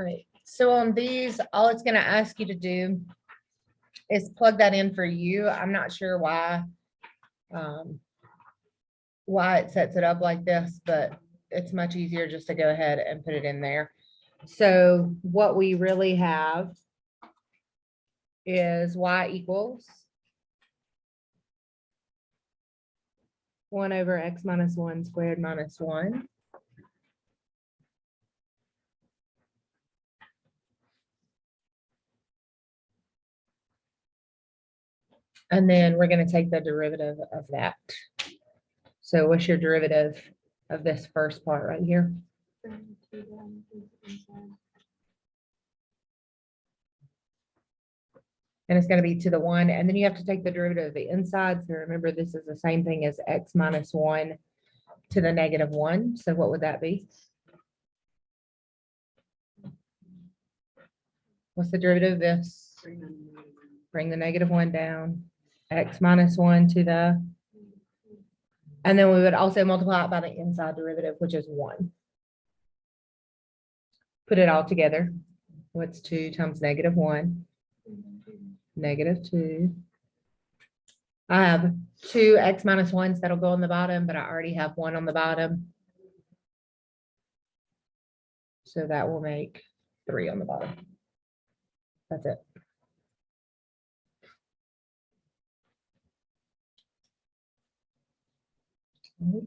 All right, so on these, all it's gonna ask you to do is plug that in for you. I'm not sure why it sets it up like this, but it's much easier just to go ahead and put it in there. So what we really have is y equals 1 over x minus 1 squared minus 1. And then we're going to take the derivative of that. So what's your derivative of this first part right here? And it's going to be to the 1. And then you have to take the derivative of the inside. So remember, this is the same thing as x minus 1 to the negative 1. So what would that be? What's the derivative of this? Bring the negative 1 down. X minus 1 to the, and then we would also multiply it by the inside derivative, which is 1. Put it all together. What's 2 times negative 1? Negative 2. I have 2 x minus 1s that'll go on the bottom, but I already have 1 on the bottom. So that will make 3 on the bottom. That's it. Right.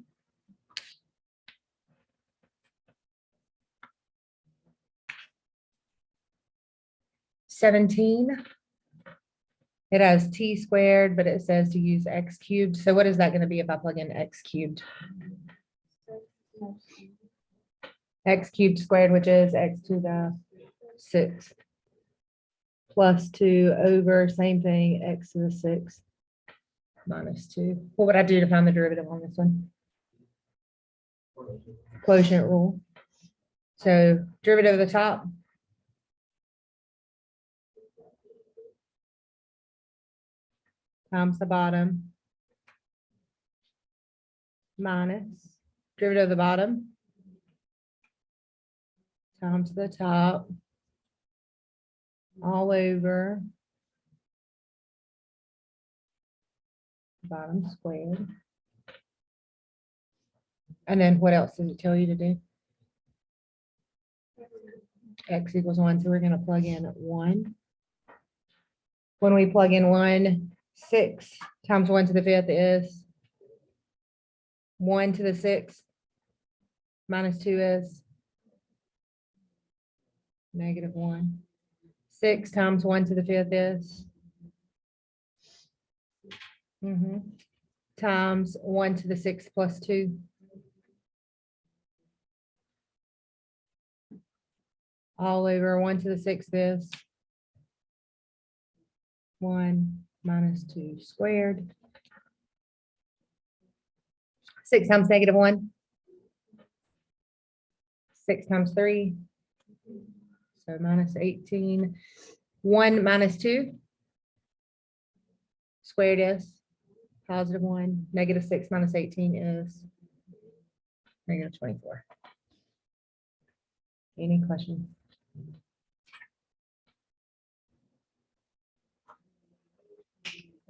$17. It has t squared, but it says to use x cubed. So what is that going to be if I plug in x cubed? X cubed squared, which is x to the 6 plus 2 over same thing, x to the 6 minus 2. What would I do to find the derivative on this one? Quotient rule. So derivative of the top. Times the bottom. Minus derivative of the bottom. Times the top. All over. Bottom squared. And then what else does it tell you to do? X equals 1, so we're going to plug in 1. When we plug in 1, 6 times 1 to the 5th is 1 to the 6th minus 2 is negative 1. 6 times 1 to the 5th is times 1 to the 6th plus 2. All over 1 to the 6th is 1 minus 2 squared. 6 times negative 1. 6 times 3. So minus 18. 1 minus 2 squared is positive 1. Negative 6 minus 18 is negative 24. Any questions?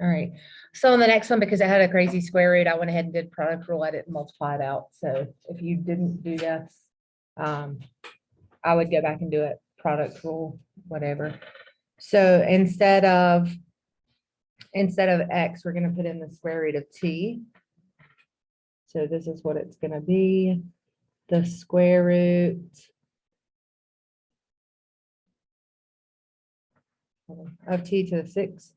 All right. So on the next one, because I had a crazy square root, I went ahead and did product rule. I didn't multiply it out. So if you didn't do this, I would go back and do it product rule, whatever. So instead of x, we're going to put in the square root of t. So this is what it's going to be. The square root of t to the 6th.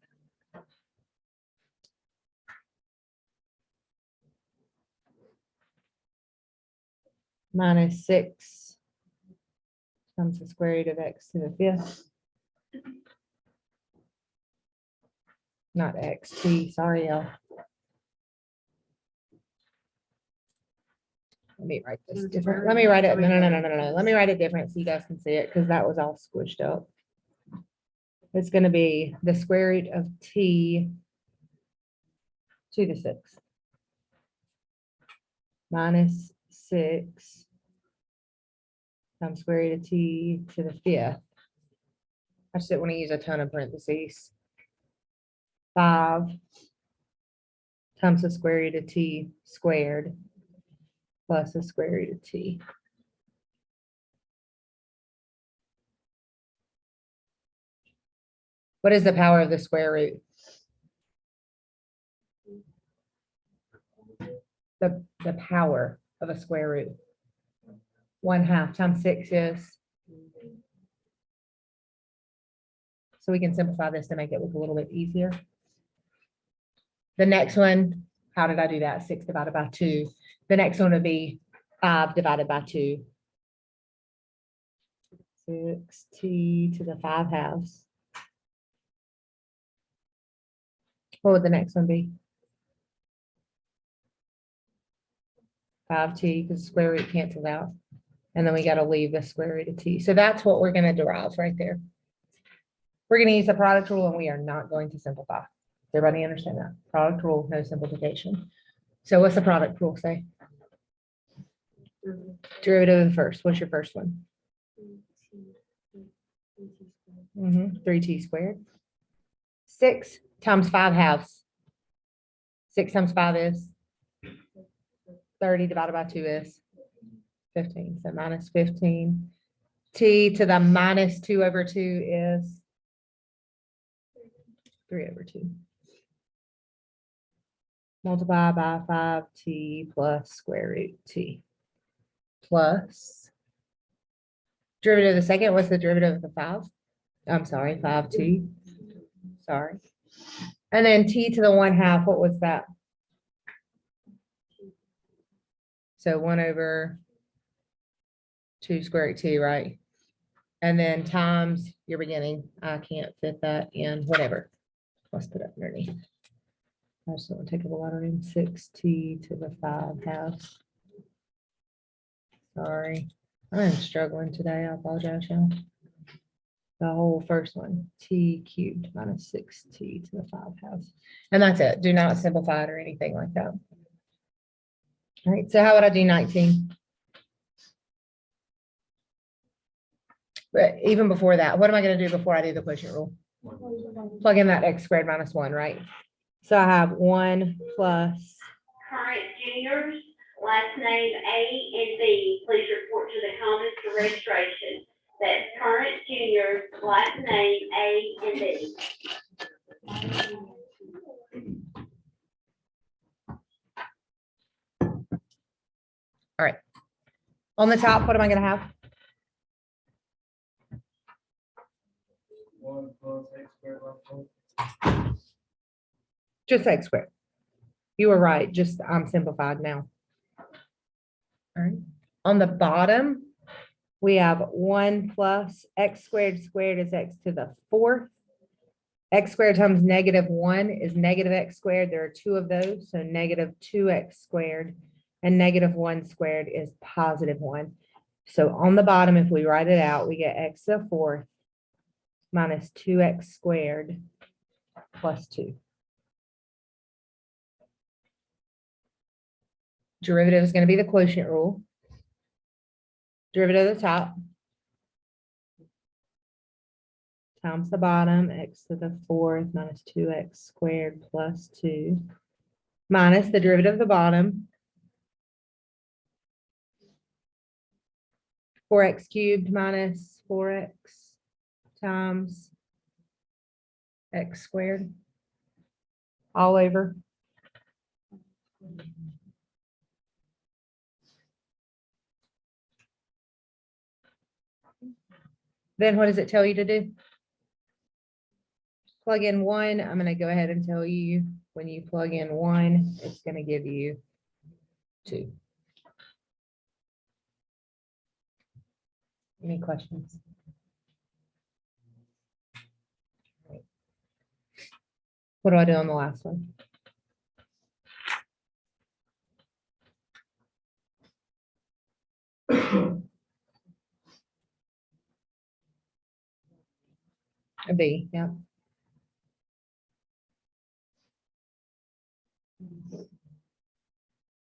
Minus 6 times the square root of x to the 5th. Not xt, sorry, y'all. Let me write this different. Let me write it. No. Let me write it different so you guys can see it because that was all squished up. It's going to be the square root of t to the 6th minus 6 times square root of t to the fifth. I just didn't want to use a ton of parentheses. 5 times the square root of t squared plus the square root of t. What is the power of the square root? The power of a square root. 1/2 times 6 is. So we can simplify this to make it look a little bit easier. The next one, how did I do that? 6 divided by 2. The next one would be 5 divided by 2. 6t to the 5/2. What would the next one be? 5t, because square root cancels out. And then we got to leave the square root of t. So that's what we're going to derive right there. We're going to use the product rule and we are not going to simplify. Does everybody understand that? Product rule, no simplification. So what's the product rule say? Derivative of the first. What's your first one? 3t squared. 6 times 5/2. 6 times 5 is 30 divided by 2 is 15. So minus 15. T to the minus 2 over 2 is 3 over 2. Multiply by 5t plus square root t. Plus derivative of the second. What's the derivative of the 5? I'm sorry, 5t. Sorry. And then t to the 1/2. What was that? So 1 over 2 square root t, right? And then times your beginning. I can't fit that in, whatever. Let's put it underneath. I just want to take a lot of room. 6t to the 5/2. Sorry, I'm struggling today. I apologize, y'all. The whole first one, t cubed minus 6t to the 5/2. And that's it. Do not simplify it or anything like that. All right, so how would I do 19? But even before that, what am I going to do before I do the quotient rule? Plug in that x squared minus 1, right? So I have 1 plus. Current juniors, last name A and B, please report to the Commons for registration. That's current juniors, last name A and B. All right. On the top, what am I going to have? 1 plus x squared minus 1. Just x squared. You were right. Just I'm simplified now. All right. On the bottom, we have 1 plus x squared squared is x to the 4th. X squared times negative 1 is negative x squared. There are 2 of those. So negative 2x squared and negative 1 squared is positive 1. So on the bottom, if we write it out, we get x to the 4th minus 2x squared plus 2. Derivative is going to be the quotient rule. Derivative of the top times the bottom, x to the 4th minus 2x squared plus 2 minus the derivative of the bottom, 4x cubed minus 4x times x squared all over. Then what does it tell you to do? Plug in 1. I'm going to go ahead and tell you when you plug in 1, it's going to give you 2. Any questions? What do I do on the last one? A B, yeah.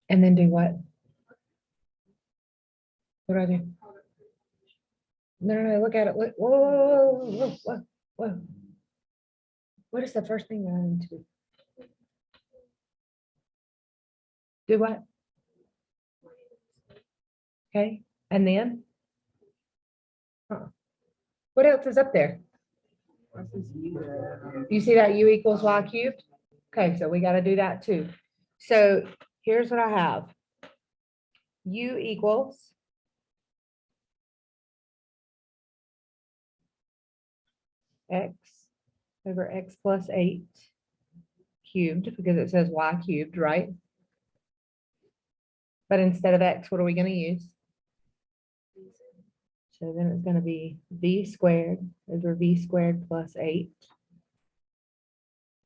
And then do what? What do I do? No, look at it. Look, whoa, whoa, whoa, whoa, whoa, whoa. What is the first thing that I need to do? Do what? Okay, and then? What else is up there? You see that u equals y cubed? Okay, so we gotta do that too. So here's what I have. U equals x over x plus 8 cubed, because it says y cubed, right? But instead of x, what are we gonna use? So then it's gonna be v squared over v squared plus 8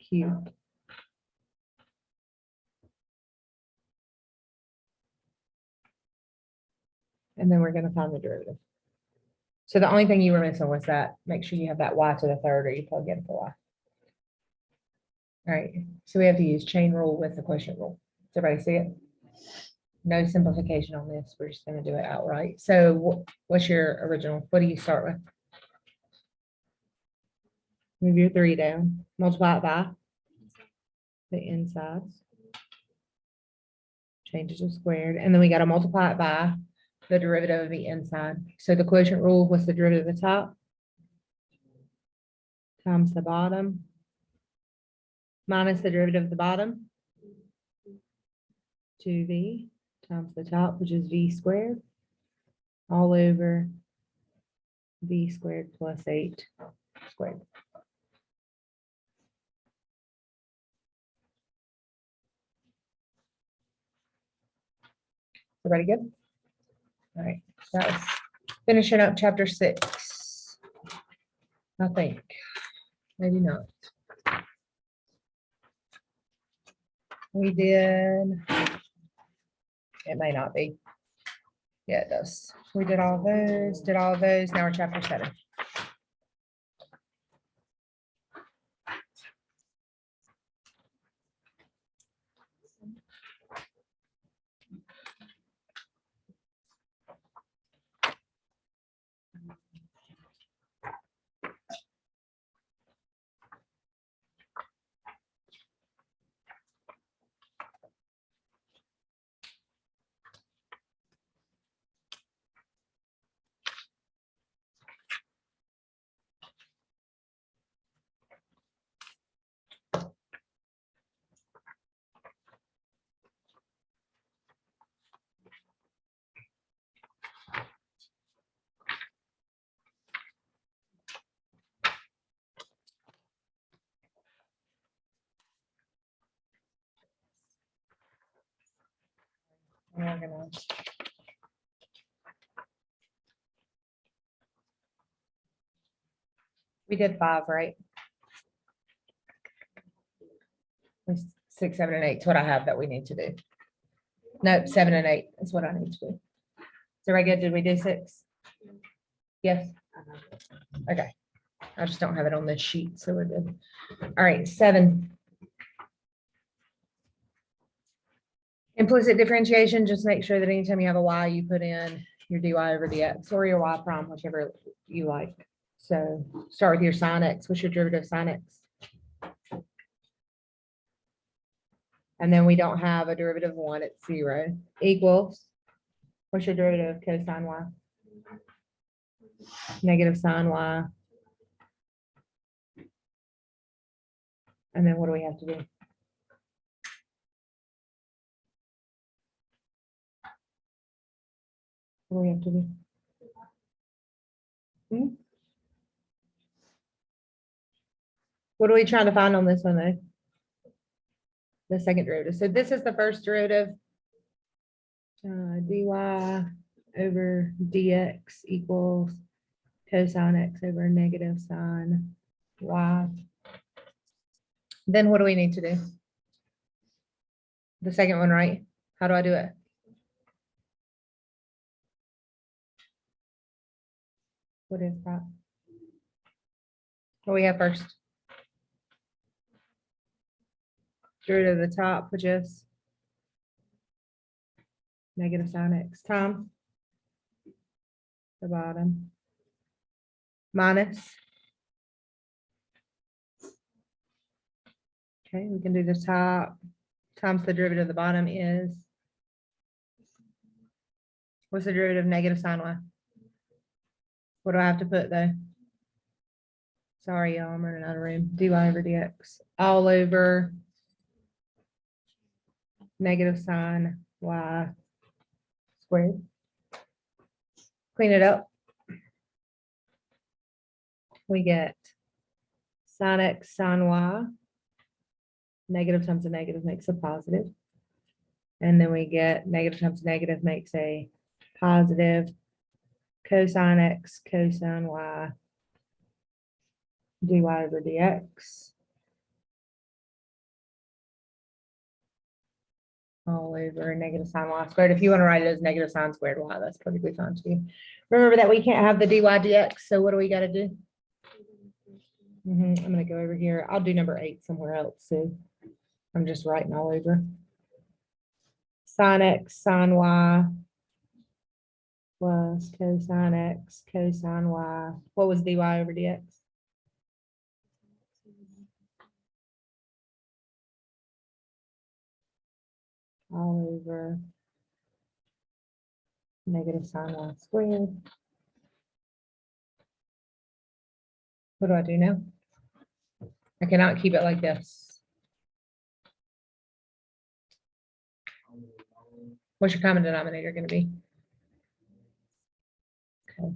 cubed. And then we're gonna find the derivative. So the only thing you were missing was that, make sure you have that y to the third, or you plug in for y. All right, so we have to use chain rule with the quotient rule. Does everybody see it? No simplification on this, we're just gonna do it outright. So what's your original? What do you start with? Move your 3 down, multiply it by the inside. Change it to squared, and then we gotta multiply it by the derivative of the inside. So the quotient rule, what's the derivative of the top? Times the bottom. Minus the derivative of the bottom. 2v times the top, which is v squared. All over v squared plus 8 squared. Everybody good? All right, so that was finishing up chapter 6. I think, maybe not. We did, it may not be. Yeah, it does. We did all those, did all those. Now we're chapter 7. Organize. We did 5, right? 6, 7, and 8 is what I have that we need to do. No, 7 and 8 is what I need to do. So right good, did we do 6? Yes. Okay. I just don't have it on this sheet, so we're good. All right, 7. Implicit differentiation, just make sure that anytime you have a y, you put in your dy over dx or your y prime, whichever you like. So start with your sin x. What's your derivative of sin x? And then we don't have a derivative of 1, it's 0. Equals, what's your derivative of cosine y? Negative sine y. And then what do we have to do? What do we have to do? What are we trying to find on this one though? The second derivative. So this is the first derivative. Dy over dx equals cosine x over negative sine y. Then what do we need to do? The second one, right? How do I do it? What is that? What do we have first? Derivative of the top, which is negative sine x times the bottom. minus. Okay, we can do the top times the derivative of the bottom is. What's the derivative of negative sine y? What do I have to put though? Sorry, y'all, I'm running out of room. dy over dx all over negative sine y squared. Clean it up. We get sine x sine y. Negative times a negative makes a positive. And then we get negative times negative makes a positive. Cosine x cosine y dy over dx all over negative sine y squared. If you want to write it as negative sine squared y, that's perfectly fine too. Remember that we can't have the dy dx, so what do we got to do? I'm going to go over here. I'll do number 8 somewhere else, so I'm just writing all over. Sine x sine y plus cosine x cosine y. What was dy over dx? All over negative sine y squared. What do I do now? I cannot keep it like this. What's your common denominator going to be? Okay.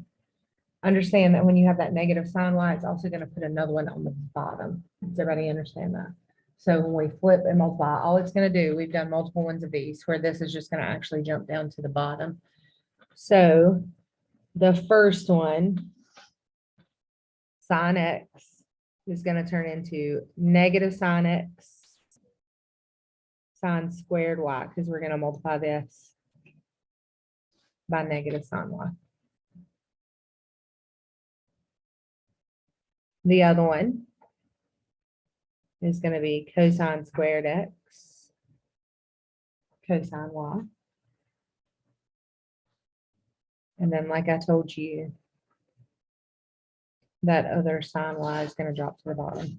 Understand that when you have that negative sine y, it's also going to put another one on the bottom. Does everybody understand that? So when we flip and multiply, all it's going to do, we've done multiple ones of these where this is just going to actually jump down to the bottom. So the first one, sine x, is going to turn into negative sine x sine squared y, because we're going to multiply this by negative sine y. The other one is going to be cosine squared x cosine y. And then, like I told you, that other sine y is going to drop to the bottom.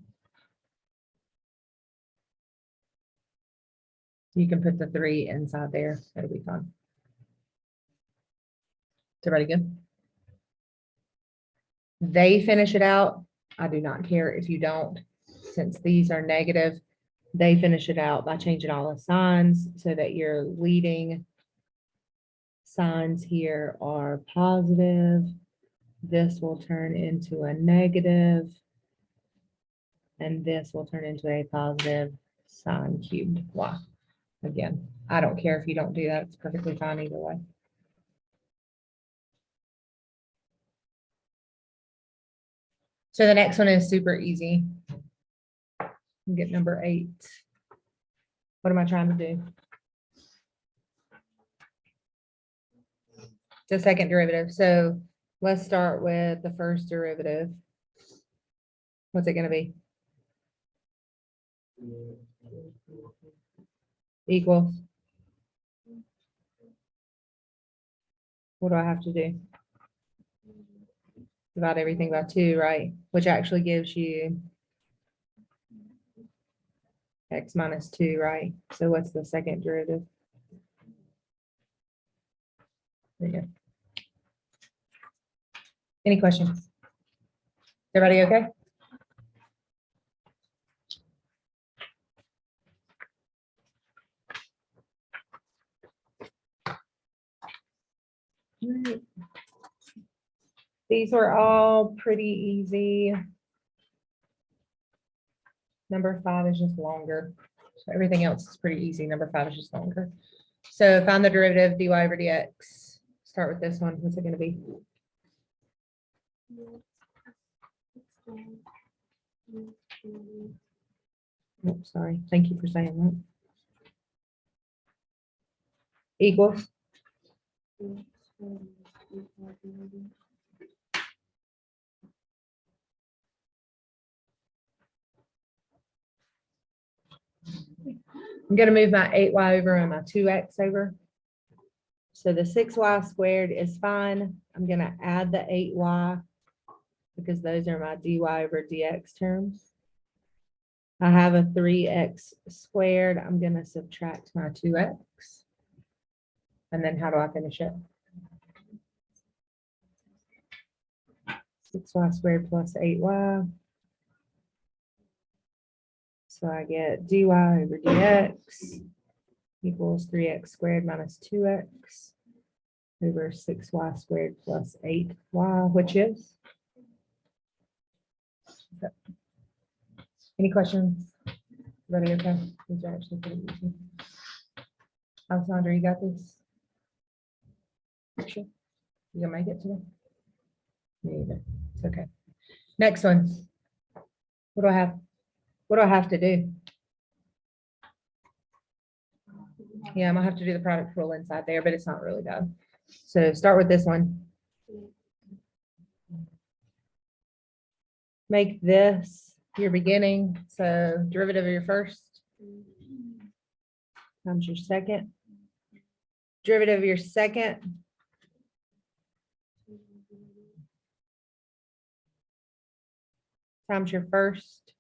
You can put the 3 inside there. It'll be fine. Is everybody good? They finish it out. I do not care if you don't. Since these are negative, they finish it out by changing all the signs so that your leading signs here are positive. This will turn into a negative, and this will turn into a positive sine cubed y. Again, I don't care if you don't do that. It's perfectly fine either way. So the next one is super easy. Get number 8. What am I trying to do? The second derivative. So let's start with the first derivative. What's it going to be? Equals. What do I have to do? Divide everything by 2, right? Which actually gives you x minus 2, right? So what's the second derivative? There you go. Any questions? Everybody okay? Right. These were all pretty easy. Number 5 is just longer. So everything else is pretty easy. Number 5 is just longer. So find the derivative dy over dx. Start with this one. What's it going to be? Oh, sorry. Thank you for saying that. Equals. I'm going to move my 8y over and my 2x over. So the 6y squared is fine. I'm going to add the 8y because those are my dy over dx terms. I have a 3x squared. I'm gonna subtract my 2x. And then how do I finish it? 6y squared plus 8y. So I get dy over dx equals 3x squared minus 2x over 6y squared plus 8y, which is? Any questions? Everybody okay? These are actually pretty easy. Alessandra, you got this? Sure. You gonna make it today? Me either. It's okay. Next one. What do I have? What do I have to do? Yeah, I'm gonna have to do the product rule inside there, but it's not really bad. So start with this one. Make this your beginning. So derivative of your first times your second. Derivative of your second times your first.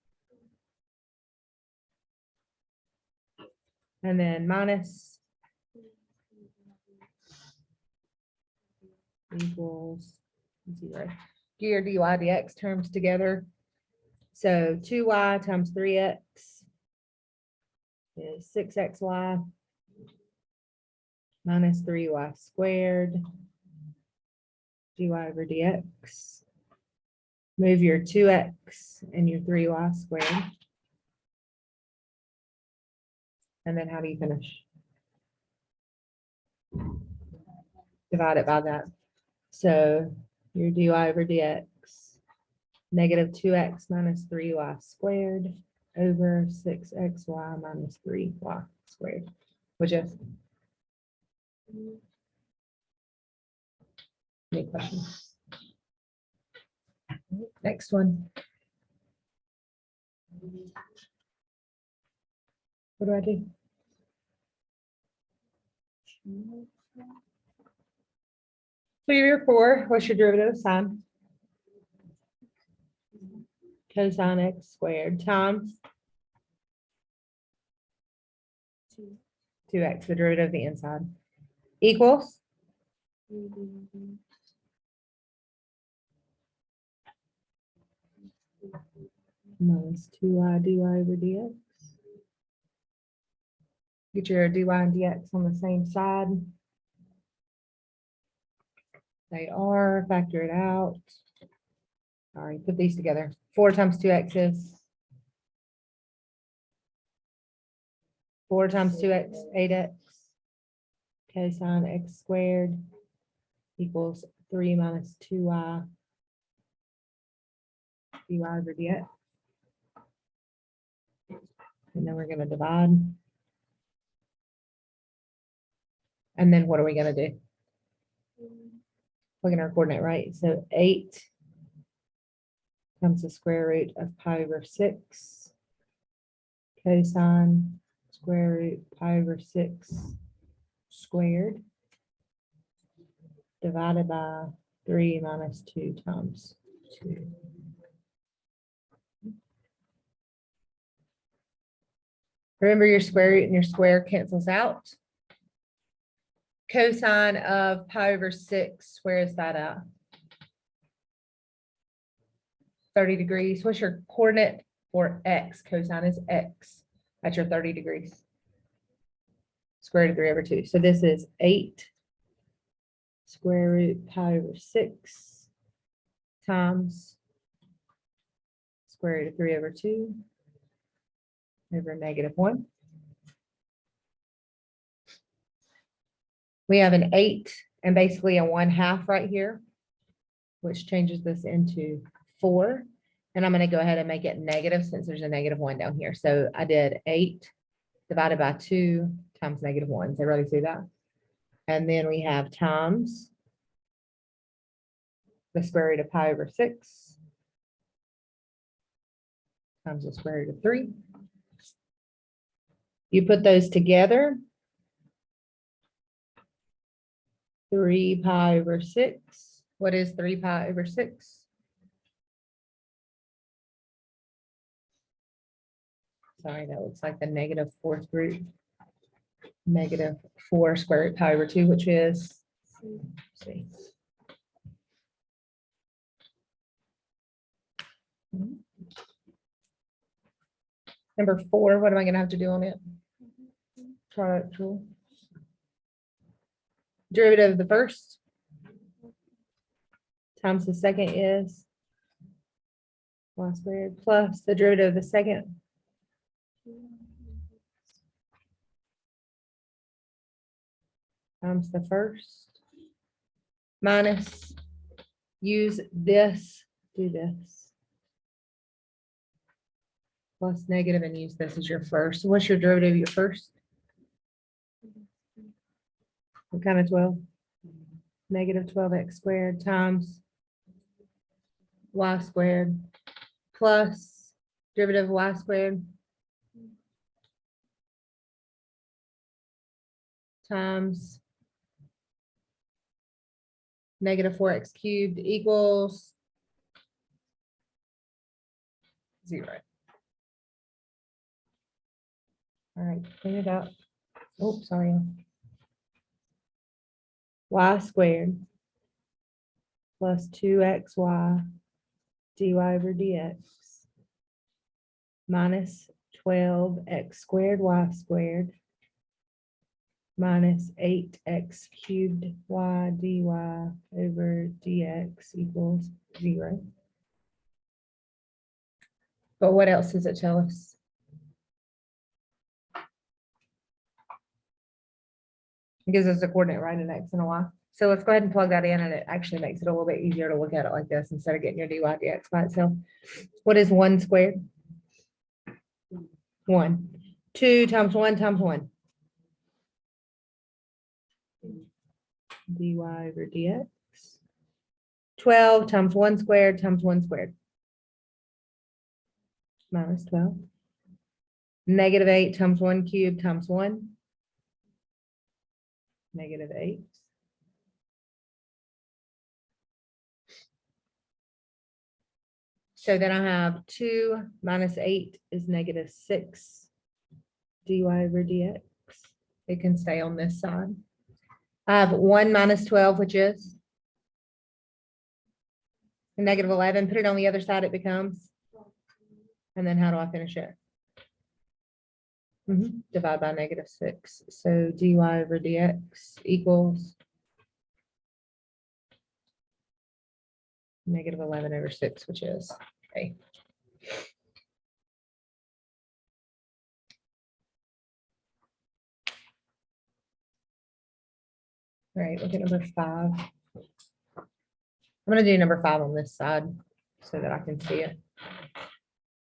And then minus equals 0. Do your dy dx terms together. So 2y times 3x is 6xy minus 3y squared dy over dx. Move your 2x and your 3y squared. And then how do you finish? Divide it by that. So your dy over dx, negative 2x minus 3y squared over 6xy minus 3y squared, which is? Any questions? Next one. What do I do? So your 4, what's your derivative of sine? Cosine x squared times 2x, the derivative of the inside, equals minus 2y dy over dx. Get your dy and dx on the same side. They are, factor it out. All right, put these together. 4 times 2x is 4 times 2x, 8x. Cosine x squared equals 3 minus 2y dy over dx. And then we're going to divide. And then what are we going to do? Plug in our coordinate, right? So 8 times the square root of pi over 6 cosine square root pi over 6 squared divided by 3 minus 2 times 2. Remember, your square root and your square cancels out. Cosine of pi over 6, where is that at? 30 degrees. What's your coordinate for x? Cosine is x. That's your 30 degrees. Square root of 3 over 2. So this is 8 square root pi over 6 times square root of 3 over 2 over negative 1. We have an 8 and basically a 1/2 right here, which changes this into 4. And I'm going to go ahead and make it negative since there's a negative 1 down here. So I did 8 divided by 2 times negative 1. Does everybody see that? And then we have times the square root of pi over 6 times the square root of 3. You put those together. 3 pi over 6. What is 3 pi over 6? Sorry, that looks like the negative fourth root. Negative 4 square root pi over 2, which is, let's see. Number 4, what am I gonna have to do on it? Product rule. Derivative of the first times the second is y squared plus the derivative of the second times the first minus, use this, do this, plus negative and use this as your first. So what's your derivative of your first? What kind of 12? Negative 12x squared times y squared plus derivative of y squared times negative 4x cubed equals 0. All right, clean it up. Oh, sorry. Y squared plus 2xy dy over dx minus 12x squared y squared minus 8x cubed y dy over dx equals 0. But what else does it tell us? It gives us a coordinate, right, an x and a y. So let's go ahead and plug that in, and it actually makes it a little bit easier to look at it like this instead of getting your dy dx by itself. What is 1 squared? 1. 2 times 1 times 1. Dy over dx. 12 times 1 squared times 1 squared. Minus 12. Negative 8 times 1 cubed times 1. Negative 8. So then I have 2 minus 8 is negative 6 dy over dx. It can stay on this side. I have 1 minus 12, which is a negative 11. Put it on the other side, it becomes. And then how do I finish it? Divide by negative 6. So dy over dx equals negative 11 over 6, which is, okay. All right, look at number 5. I'm going to do number 5 on this side so that I can see it.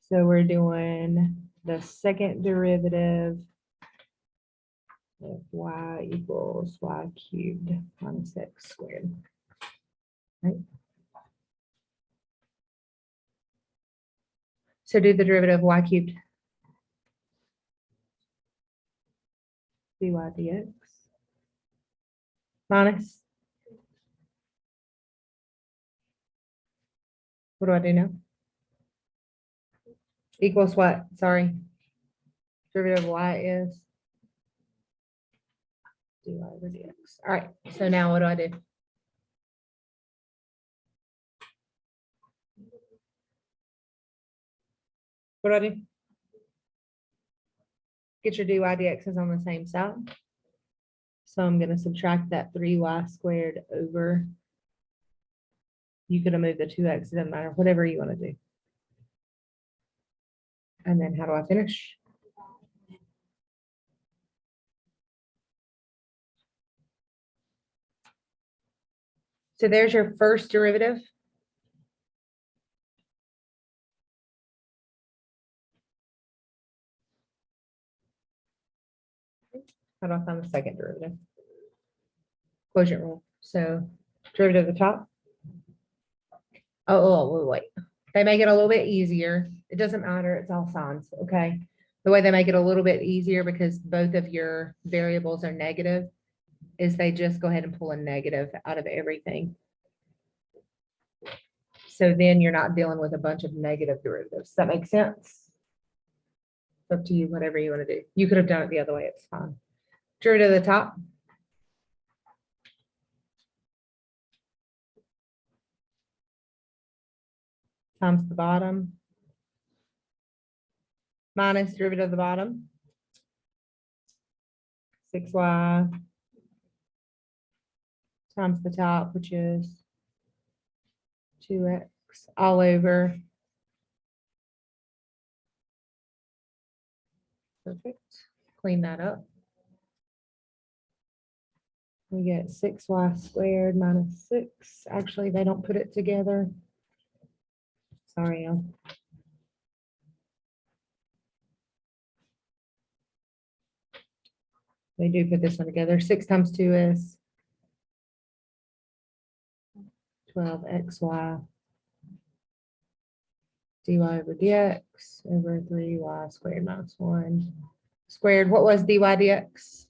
So we're doing the second derivative of y equals y cubed minus x squared. Right. So do the derivative of y cubed dy dx minus, what do I do now? Equals what? Sorry. Derivative of y is dy over dx. All right, so now what do I do? What do I do? Get your dy dx's on the same side. So I'm going to subtract that 3y squared over. You could have moved the 2x, it doesn't matter, whatever you want to do. And then how do I finish? So there's your first derivative. How do I find the second derivative? Quotient rule. So derivative of the top. Oh, wait. They make it a little bit easier. It doesn't matter. It's all signs. Okay. The way they make it a little bit easier because both of your variables are negative is they just go ahead and pull a negative out of everything. So then you're not dealing with a bunch of negative derivatives. Does that make sense? Up to you, whatever you want to do. You could have done it the other way, it's fine. Derivative of the top. Times the bottom. Minus derivative of the bottom. 6y times the top, which is 2x all over. Perfect. Clean that up. We get 6y squared minus 6. Actually, they don't put it together. Sorry, they do put this one together. 6 times 2 is 12xy dy over dx over 3y squared minus 1 squared. What was dy dx?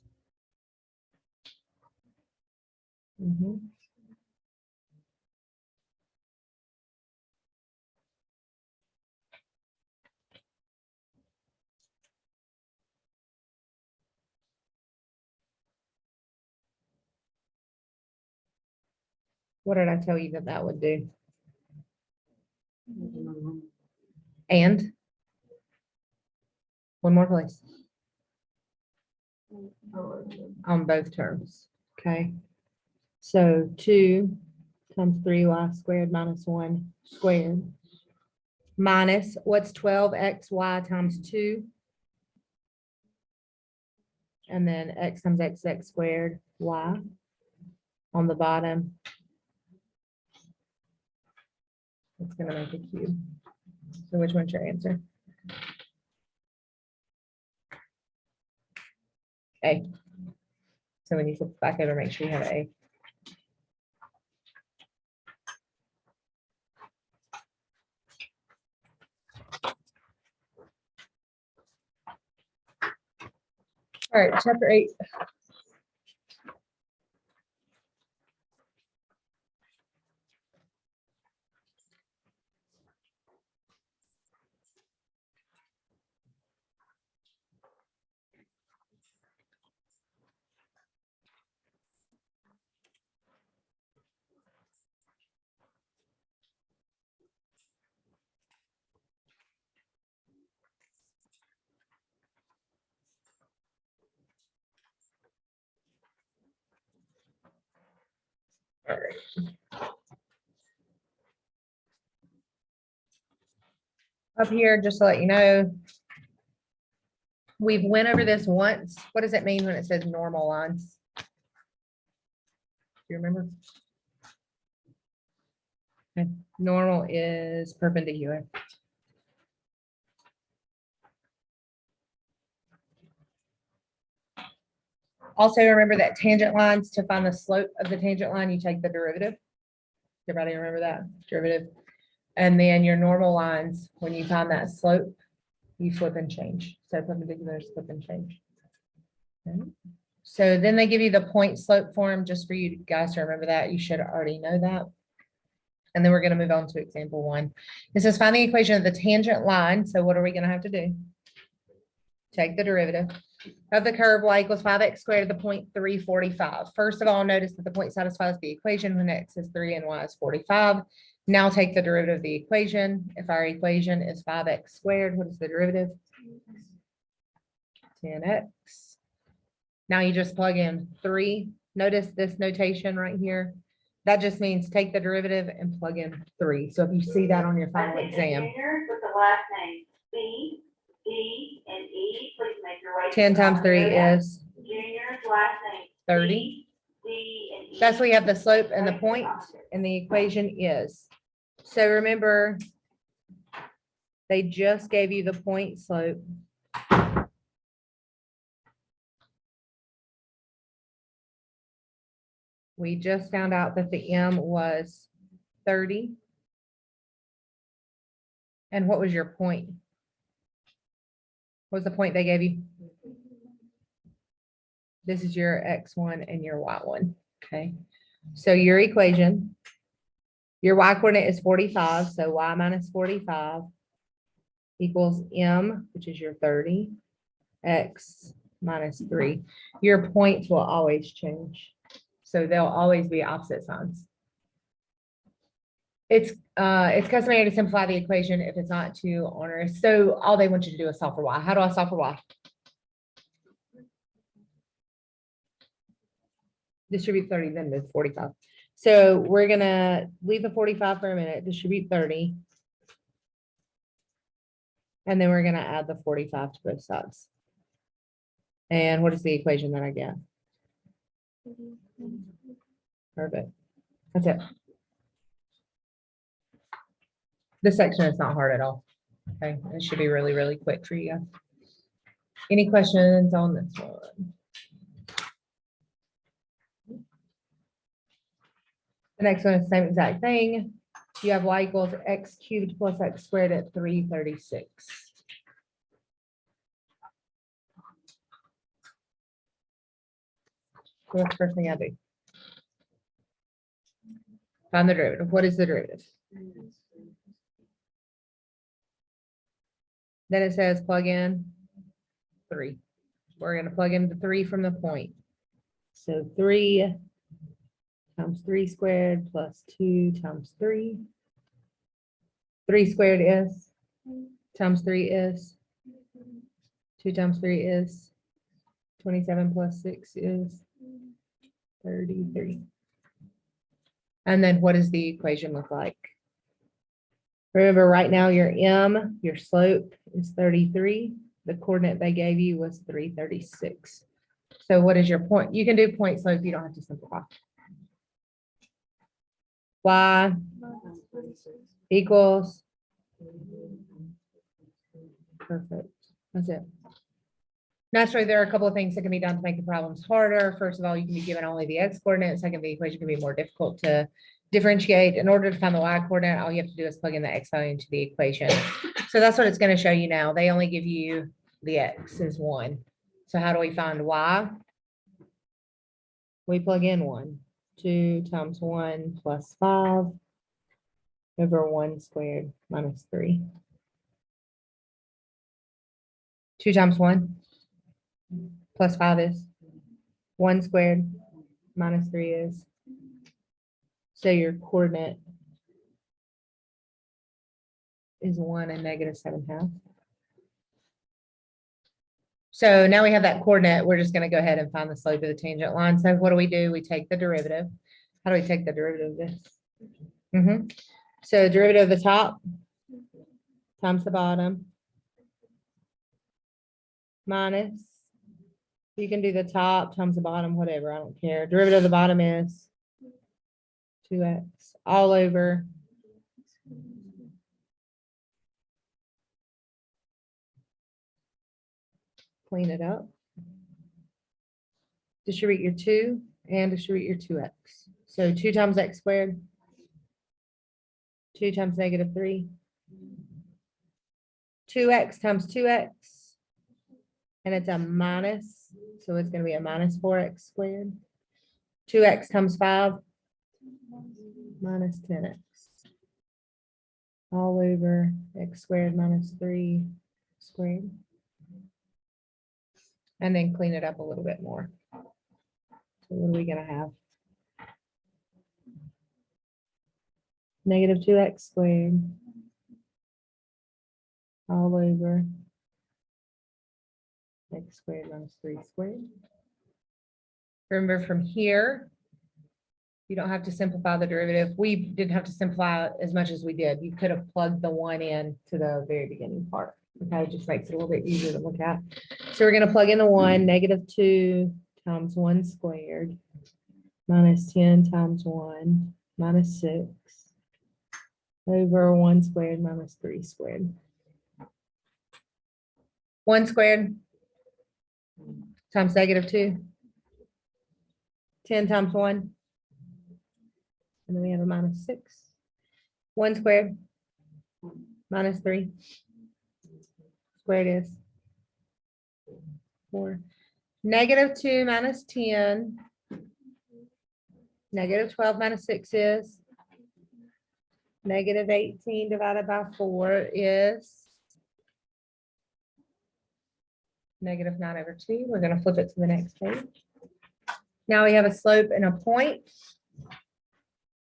What did I tell you that that would do? And one more place on both terms. Okay. So 2 times 3y squared minus 1 squared minus what's 12xy times 2? And then x times x squared y on the bottom. It's going to make a cube. So which one's your answer? A. So when you flip back over, make sure you have A. All right, chapter 8. All right. Up here, just to let you know, we've went over this once. What does it mean when it says normal lines? Do you remember? Okay. Normal is perpendicular. Also, remember that tangent lines, to find the slope of the tangent line, you take the derivative. Everybody remember that? Derivative. And then your normal lines, when you find that slope, you flip and change. So perpendicular is flip and change. Okay. So then they give you the point slope form just for you guys to remember that. You should already know that. And then we're going to move on to example 1. It says find the equation of the tangent line. So what are we going to have to do? Take the derivative of the curve y equals 5x squared to the point 345. First of all, notice that the point satisfies the equation when x is 3 and y is 45. Now take the derivative of the equation. If our equation is 5x squared, what is the derivative? 10x. Now you just plug in 3. Notice this notation right here. That just means take the derivative and plug in 3. So if you see that on your final exam. Juniors with the last name B, D, and E, please make your way. 10 times 3 is Junior's last name. 30. D, and E. That's where you have the slope and the point, and the equation is. So remember, they just gave you the point slope. We just found out that the M was 30. And what was your point? What was the point they gave you? This is your X1 and your Y1. Okay. So your equation, your Y coordinate is 45. So Y minus 45 equals M, which is your 30, x minus 3. Your points will always change. So they'll always be opposite signs. It's customary to simplify the equation if it's not too onerous. So all they want you to do is solve for y. How do I solve for y? Distribute 30, then move 45. So we're gonna leave the 45 for a minute, distribute 30. And then we're gonna add the 45 to both sides. And what is the equation that I get? Perfect. That's it. This section is not hard at all. Okay, it should be really, really quick for you guys. Any questions on this one? The next one is the same exact thing. You have y equals x cubed plus x squared at 336. So what's the first thing I do? Find the derivative. What is the derivative? Then it says plug in 3. We're going to plug in the 3 from the point. So 3 times 3 squared plus 2 times 3. 3 squared is, times 3 is, 2 times 3 is, 27 plus 6 is 33. And then what does the equation look like? Remember, right now your m, your slope is 33. The coordinate they gave you was 336. So what is your point? You can do point slope. You don't have to simplify. Y equals. Perfect. That's it. Naturally, there are a couple of things that can be done to make the problems harder. First of all, you can be given only the x coordinate. Second, the equation can be more difficult to differentiate. In order to find the y coordinate, all you have to do is plug in the x value into the equation. So that's what it's going to show you now. They only give you the x is 1. So how do we find y? We plug in 1. 2 times 1 plus 5 over 1 squared minus 3. 2 times 1 plus 5 is 1 squared minus 3 is. So your coordinate is 1 and negative 7/2. So now we have that coordinate. We're just going to go ahead and find the slope of the tangent line. So what do? We take the derivative. How do we take the derivative of this? So derivative of the top times the bottom minus, you can do the top times the bottom, whatever, I don't care. Derivative of the bottom is 2x all over clean it up. Distribute your 2 and distribute your 2x. So 2 times x squared, 2 times negative 3, 2x times 2x, and it's a minus, so it's going to be a minus 4x squared. 2x times 5, minus 10x, all over x squared minus 3 squared. And then clean it up a little bit more. So what are we going to have? Negative 2x squared all over x squared minus 3 squared. Remember, from here, you don't have to simplify the derivative. We didn't have to simplify as much as we did. You could have plugged the 1 in to the very beginning part. Okay, it just makes it a little bit easier to look at. So we're going to plug in the 1, negative 2 times 1 squared minus 10 times 1 minus 6 over 1 squared minus 3 squared. 1 squared times negative 2, 10 times 1, and then we have a minus 6. 1 squared minus 3 squared is 4. Negative 2 minus 10, negative 12 minus 6 is negative 18 divided by 4 is -9/2. We're gonna flip it to the next page. Now we have a slope and a point.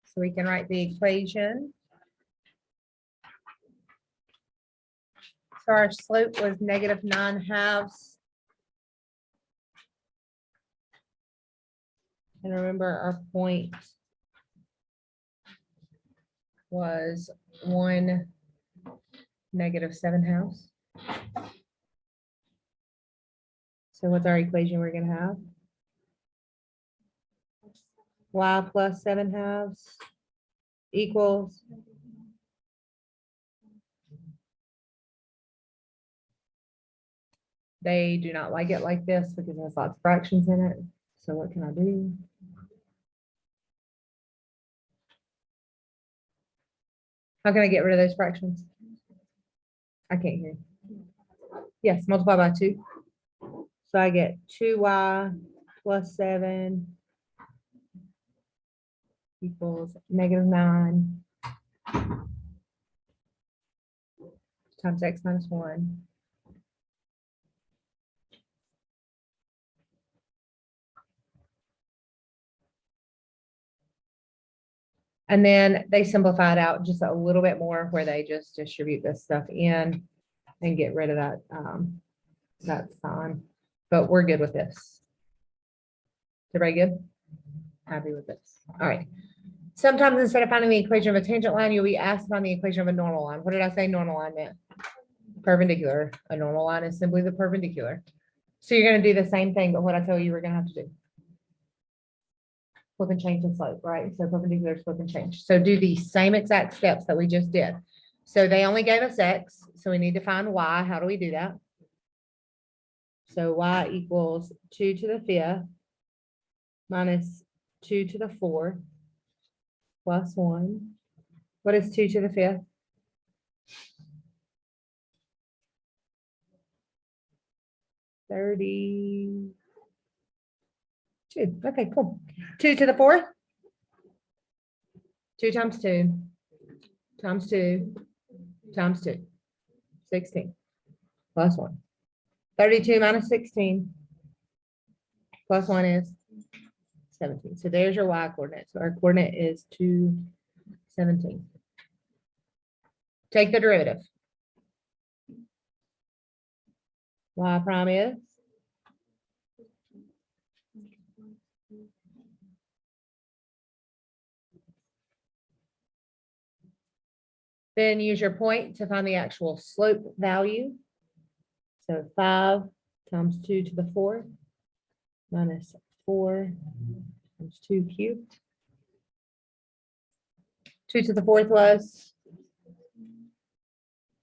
So we can write the equation. So our slope was -9/2. And remember, our point was 1 -7/2. So what's our equation we're gonna have? Y plus 7/2 equals they do not like it like this because it has lots of fractions in it. So what can I do? How can I get rid of those fractions? I can't hear. Yes, multiply by 2. So I get 2y plus 7 equals -9 times x minus 1. And then they simplify it out just a little bit more where they just distribute this stuff in and get rid of that, that sign. But we're good with this. Everybody good? Happy with this. All right. Sometimes instead of finding the equation of a tangent line, you'll be asked to find the equation of a normal line. What did I say normal line meant? Perpendicular. A normal line is simply the perpendicular. So you're going to do the same thing, but what I tell you we're going to have to do. Flip and change the slope, right? So perpendicular, flip and change. So do the same exact steps that we just did. So they only gave us x, so we need to find y. How do we do that? So y equals 2 to the 5th minus 2 to the 4th plus 1. What is 2 to the 5th? 32. Okay, cool. 2 to the 4th? 2 times 2 times 2 times 2. 16 plus 1. 32 minus 16 plus 1 is 17. So there's your y coordinate. So our coordinate is 2, 17. Take the derivative. Y prime is then use your point to find the actual slope value. So 5 times 2 to the 4th minus 4 times 2 cubed. 2 to the 4th was,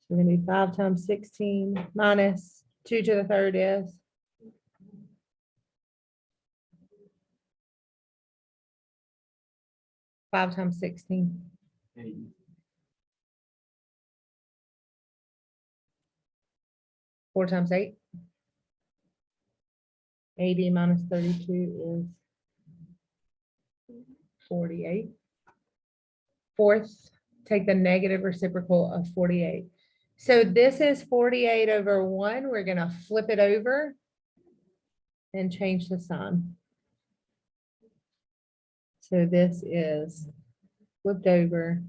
so we're going to do 5 times 16 minus 2 to the 3rd is 5 times 16. 4 times 8. 80 minus 32 is 48. Fourth, take the negative reciprocal of 48. So this is 48 over 1. We're going to flip it over and change the sign. So this is flipped over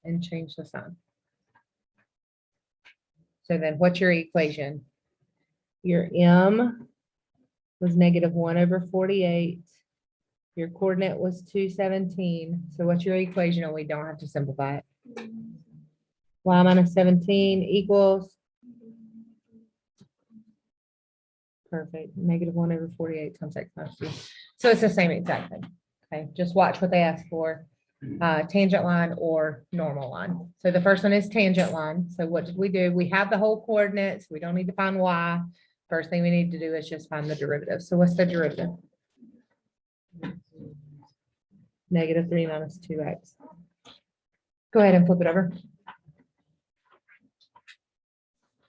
and change the sign. So then what's your equation? Your m was -1 over 48. Your coordinate was 217. So what's your equation? And we don't have to simplify it. Y minus 17 equals. Perfect. -1 over 48 times x minus 2. So it's the same exact thing. Okay, just watch what they ask for. Tangent line or normal line. So the first one is tangent line. So what did we do? We have the whole coordinates. We don't need to find y. First thing we need to do is just find the derivative. So what's the derivative? -3 minus 2x. Go ahead and flip it over.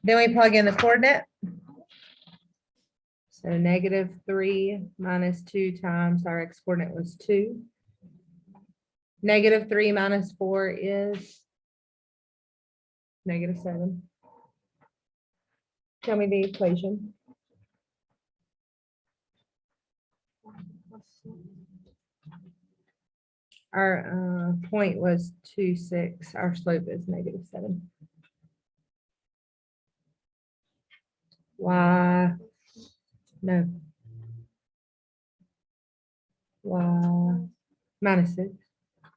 Then we plug in the coordinate. So -3 minus 2 times our x coordinate was 2. -3 minus 4 is -7. Tell me the equation. Our point was 2.6. Our slope is -7. Y, no. Y -6.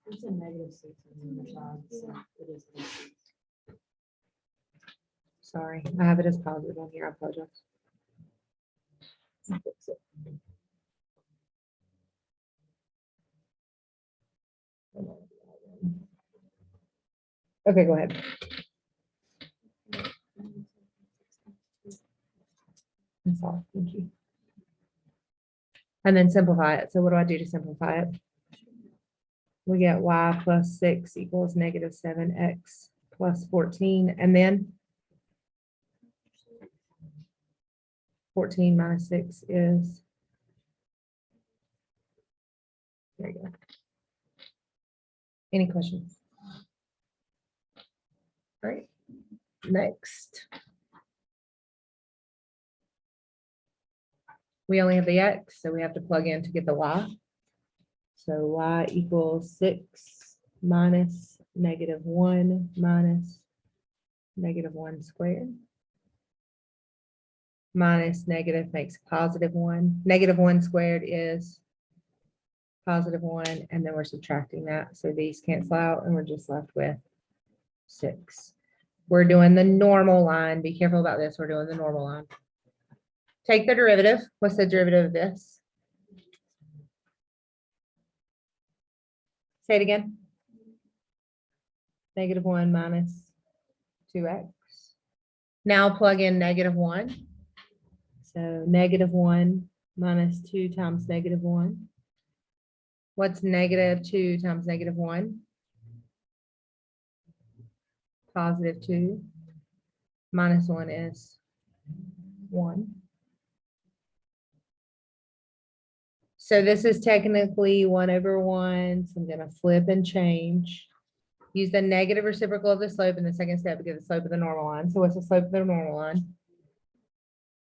It's a -6 on the other side, so it is. Sorry, I have it as positive on here. I apologize. I'll fix it. Okay, go ahead. That's all. Thank you. And then simplify it. So what do I do to simplify it? We get y plus 6 equals -7x plus 14, and then 14 minus 6 is, there you go. Any questions? All right, next. We only have the x, so we have to plug in to get the y. So y equals 6 minus -1 minus -1 squared. Minus negative makes +1. -1 squared is +1, and then we're subtracting that. So these cancel out and we're just left with 6. We're doing the normal line. Be careful about this. We're doing the normal line. Take the derivative. What's the derivative of this? Say it again. -1 minus 2x. Now plug in -1. So -1 minus 2 times -1. What's -2 times -1? +2. Minus 1 is 1. So this is technically 1/1. So I'm going to flip and change. Use the negative reciprocal of the slope in the second step to get the slope of the normal line. So what's the slope of the normal line?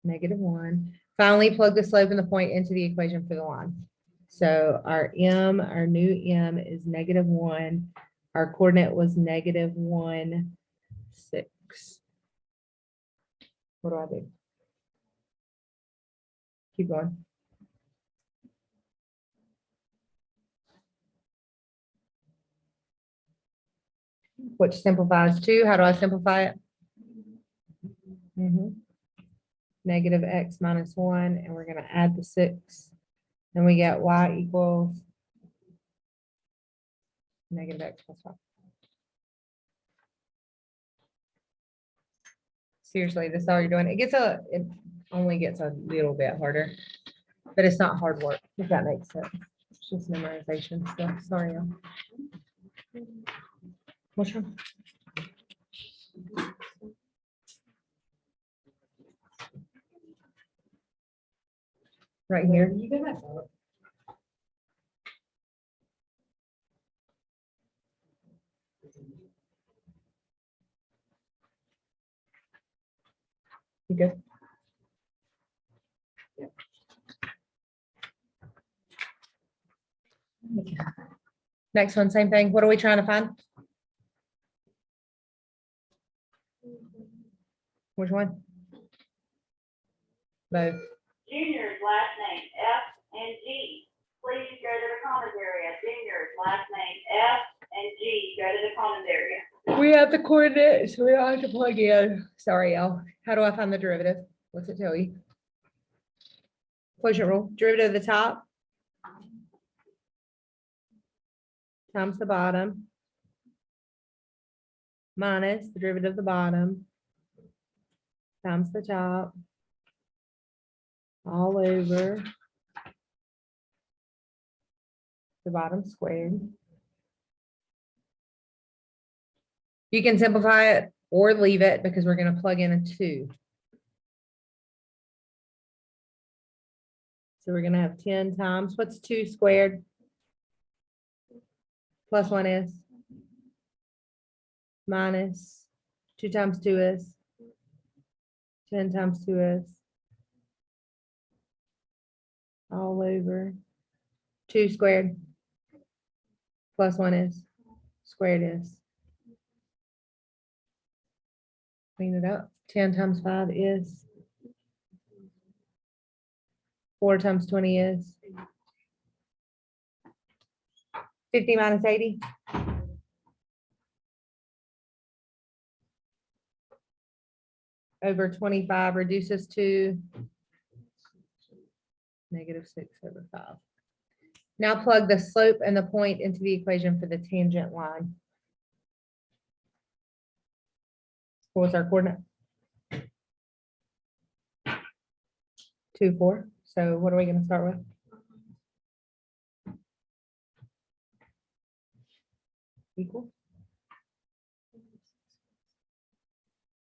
-1. Finally, plug the slope and the point into the equation for the line. So our new m is -1. Our coordinate was -1, 6. What do I do? Keep going. Which simplifies to, how do I simplify it? -x minus 1, and we're going to add the 6. And we get y equals -x plus 5. Seriously, this is all you're doing. It only gets a little bit harder, but it's not hard work, if that makes sense. It's just memorization stuff. Sorry. Y'all. What's wrong? Right here. You can have that. You good? Next one, same thing. What are we trying to find? Which one? Both. Junior's last name, F and G. Please go to the commons area. Junior's last name, F and G. Go to the commons area. We have the coordinates, so we don't have to plug in. Sorry, y'all. How do I find the derivative? What's it tell you? Quotient rule. Derivative of the top times the bottom minus the derivative of the bottom times the top all over the bottom squared. You can simplify it or leave it because we're going to plug in a 2. So we're going to have 10 times, what's 2 squared? Plus 1 is? Minus 2 times 2 is? 10 times 2 is all over 2 squared plus 1 is squared is. Clean it up. 10 times 5 is 4 times 20 is 50 minus 80. Over 25 reduces to -6/5. Now plug the slope and the point into the equation for the tangent line. What was our coordinate? 2, 4. So what are we going to start with? Equal.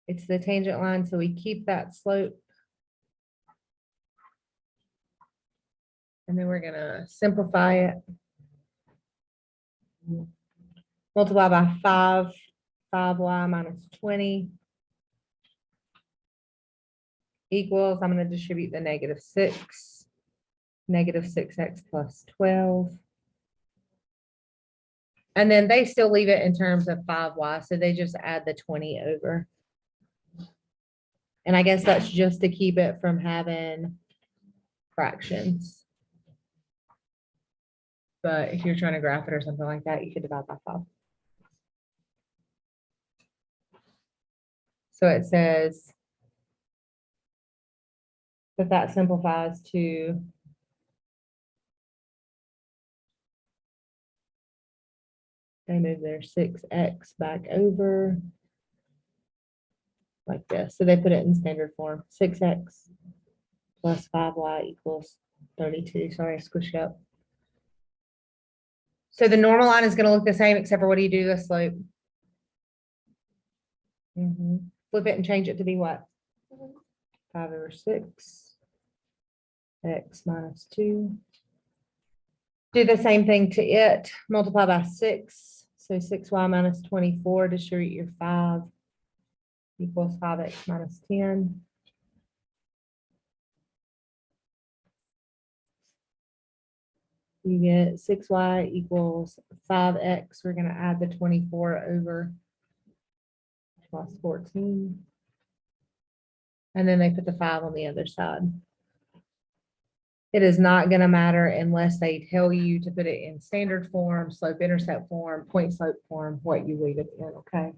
It's the tangent line, so we keep that slope. And then we're gonna simplify it. Multiply by 5y minus 20 equals, I'm gonna distribute the -6, -6x plus 12. And then they still leave it in terms of 5y, so they just add the 20 over. And I guess that's just to keep it from having fractions. But if you're trying to graph it or something like that, you could divide by 5. So it says that simplifies to they move their 6x back over like this. So they put it in standard form. 6x plus 5y equals 32. Sorry, I squished up. So the normal line is going to look the same, except for what do you do to the slope? Flip it and change it to be what? 5/6. X minus 2. Do the same thing to it. Multiply by 6. So 6y minus 24. Distribute your 5 equals 5x minus 10. You get 6y equals 5x. We're going to add the 24 over plus 14. And then they put the 5 on the other side. It is not going to matter unless they tell you to put it in standard form, slope intercept form, point slope form, what you leave it in, okay?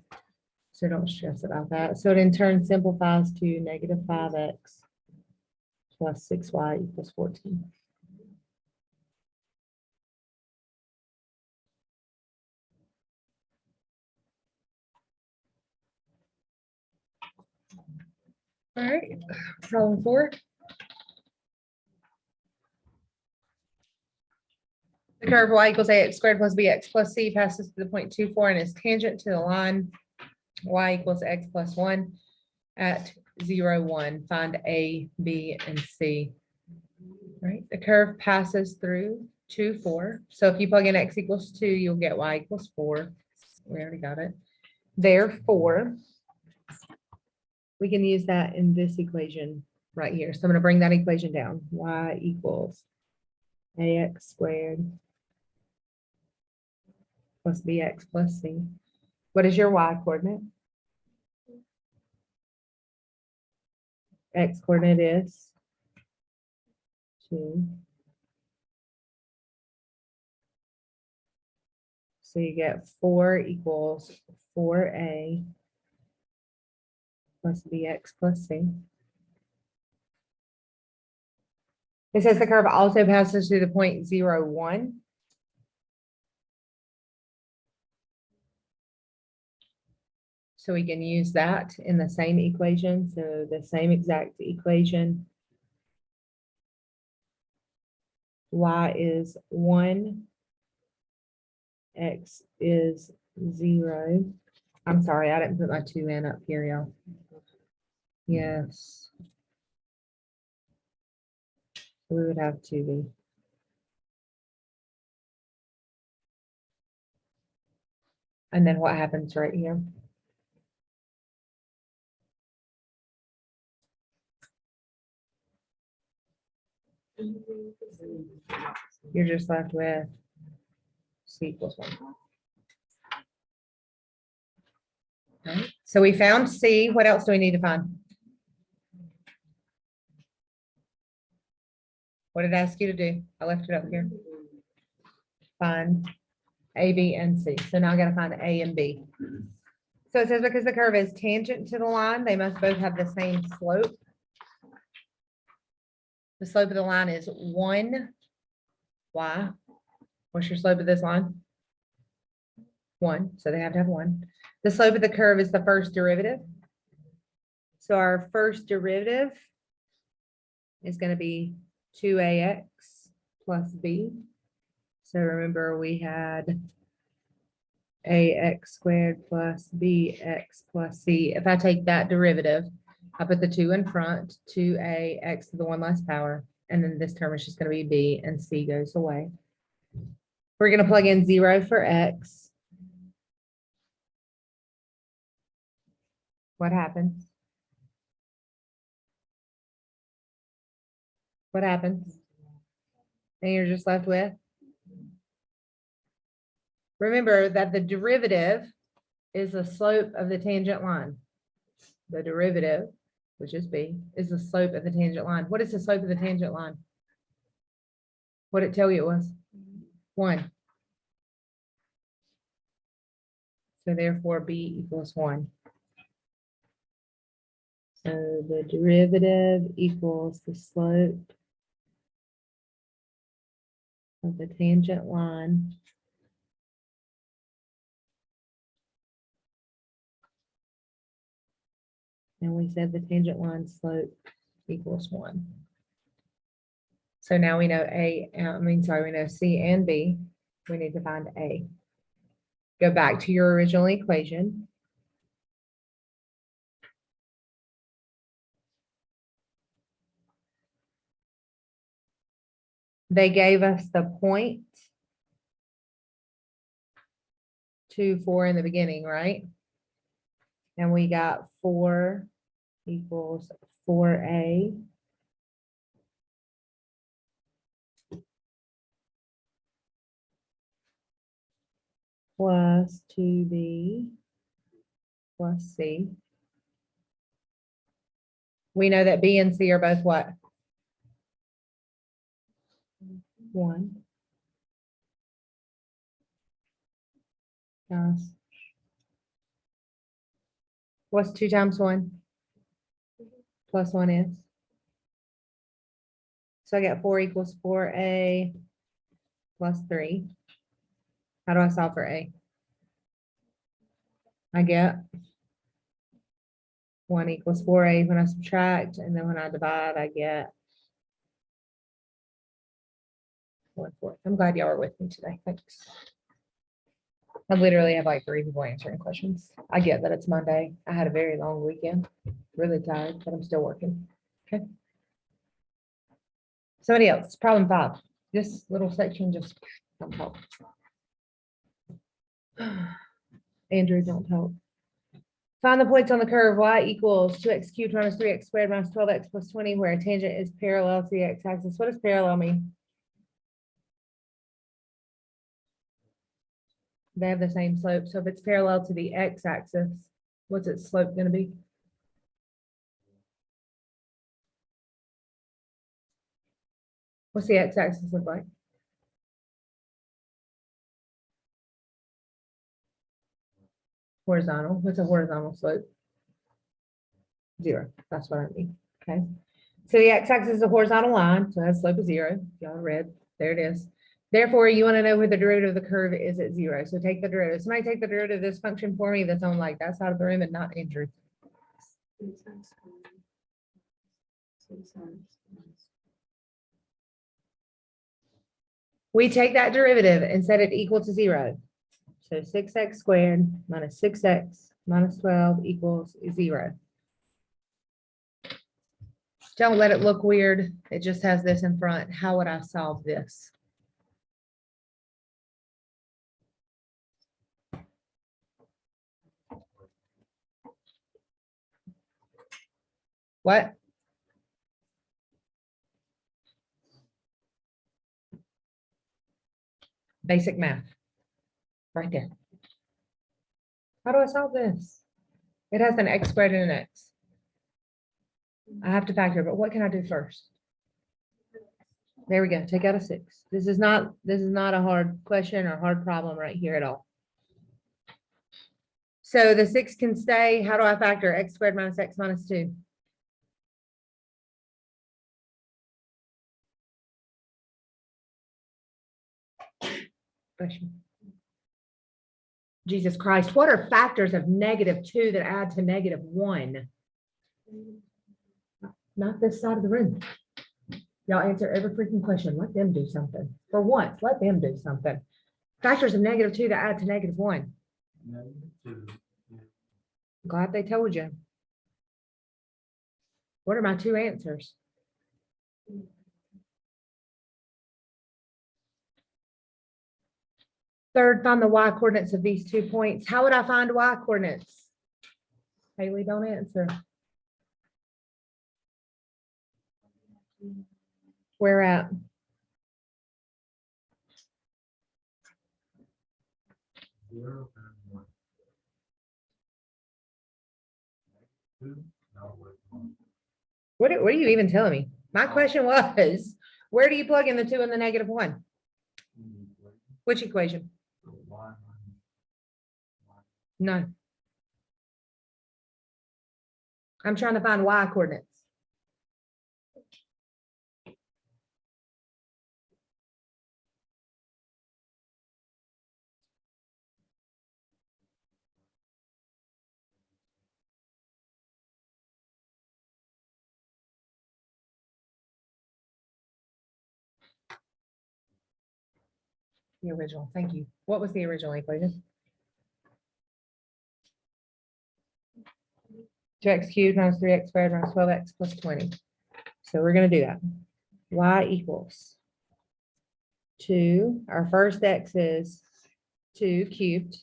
So don't stress about that. So it in turn simplifies to -5x plus 6y equals 14. All right, problem 4. The curve y equals ax squared plus bx plus c passes to the point 2,4 and is tangent to the line y equals x plus 1 at 0, 1. Find a, b, and c. Right, the curve passes through 2, 4. So if you plug in x equals 2, you'll get y equals 4. We already got it. Therefore, we can use that in this equation right here. So I'm going to bring that equation down. Y equals ax squared plus bx plus c. What is your y coordinate? X coordinate is 2. So you get 4 equals 4a plus bx plus c. It says the curve also passes through the point 0, 1. So we can use that in the same equation. So the same exact equation. Y is 1. X is 0. I'm sorry, I didn't put my 2 in up here, y'all. Yes. So we would have 2b. And then what happens right here? You're just left with C equals 1. Okay, so we found C. What else do we need to find? What did I ask you to do? I left it up here. Find A, B, and C. So now I gotta find A and B. So it says because the curve is tangent to the line, they must both have the same slope. The slope of the line is 1 y. What's your slope of this line? 1, so they have to have 1. The slope of the curve is the first derivative. So our first derivative is going to be 2ax plus b. So remember we had ax squared plus bx plus c. If I take that derivative, I put the 2 in front, 2ax to the 1 less power, and then this term is just going to be b, and c goes away. We're going to plug in 0 for x. What happens? What happens? And you're just left with. Remember that the derivative is the slope of the tangent line. The derivative, which is b, is the slope of the tangent line. What is the slope of the tangent line? What did it tell you it was? 1. So therefore b equals 1. So the derivative equals the slope of the tangent line and we said the tangent line slope equals 1. So now we know we know C and B. We need to find A. Go back to your original equation. They gave us the point 2, 4 in the beginning, right? And we got 4 equals 4A plus 2B plus C. We know that B and C are both what? 1. Yes. What's 2 times 1? Plus 1 is. So I got 4 equals 4A plus 3. How do I solve for A? I get 1 equals 4A when I subtract, and then when I divide, I get 1/4. I'm glad y'all are with me today. Thanks. I literally have like 3 people answering questions. I get that it's Monday. I had a very long weekend, really tired, but I'm still working. Okay. Somebody else, problem 5. This little section just don't help. Andrew, don't help. Find the points on the curve y equals 2x cubed minus 3x squared minus 12x plus 20, where a tangent is parallel to the x-axis. What does parallel mean? They have the same slope. So if it's parallel to the x-axis, what's its slope going to be? What's the x-axis look like? Horizontal. What's a horizontal slope? 0. That's what I mean. Okay. So the x-axis is a horizontal line, so that slope is 0. Y'all read. There it is. Therefore, you want to know where the derivative of the curve is at 0. So take the derivative. Somebody take the derivative of this function for me that's on like that side of the room and not Andrew. We take that derivative and set it equal to 0. So 6x squared minus 6x minus 12 equals 0. Don't let it look weird. It just has this in front. How would I solve this? What? Basic math. Right there. How do I solve this? It has an x squared and an x. I have to factor, but what can I do first? There we go. Take out a 6. This is not a hard question or hard problem right here at all. So the 6 can stay. How do I factor x squared minus x minus 2? Question. Jesus Christ, what are factors of -2 that add to -1? Not this side of the room. Y'all answer every freaking question. Let them do something. For once, let them do something. Factors of -2 that add to -1. Glad they told you. What are my 2 answers? Third, find the y coordinates of these 2 points. How would I find y coordinates? Haley, don't answer. Where at? What are you even telling me? My question was, where do you plug in the 2 and the -1? Which equation? No. I'm trying to find y coordinates. The original, thank you. What was the original equation? 2x cubed minus 3x squared minus 12x plus 20. So we're going to do that. Y equals 2. Our first x is 2 cubed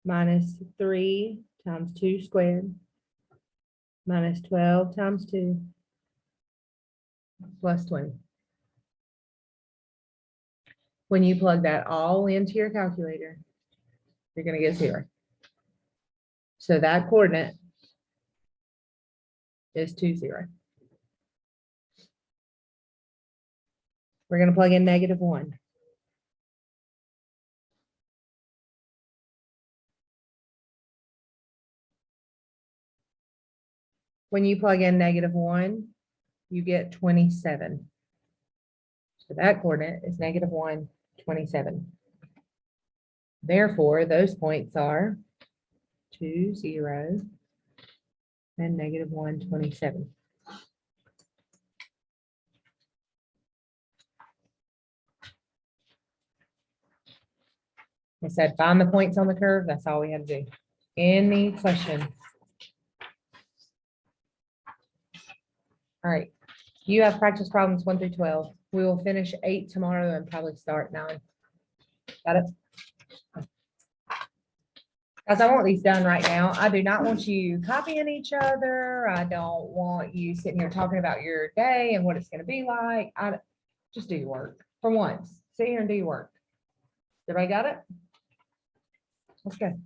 minus 3 times 2 squared minus 12 times 2 plus 20. When you plug that all into your calculator, you're going to get 0. So that coordinate is 2, 0. We're going to plug in -1. When you plug in -1, you get 27. So that coordinate is -1, 27. Therefore, those points are 2, 0, and -1, 27. I said, find the points on the curve. That's all we had to do. Any questions? All right. You have practice problems 1 through 12. We will finish 8 tomorrow and probably start 9. Got it? Guys, I want these done right now. I do not want you copying each other. I don't want you sitting here talking about your day and what it's going to be like. Just do your work for once. Sit here and do your work. Everybody got it? Let's go.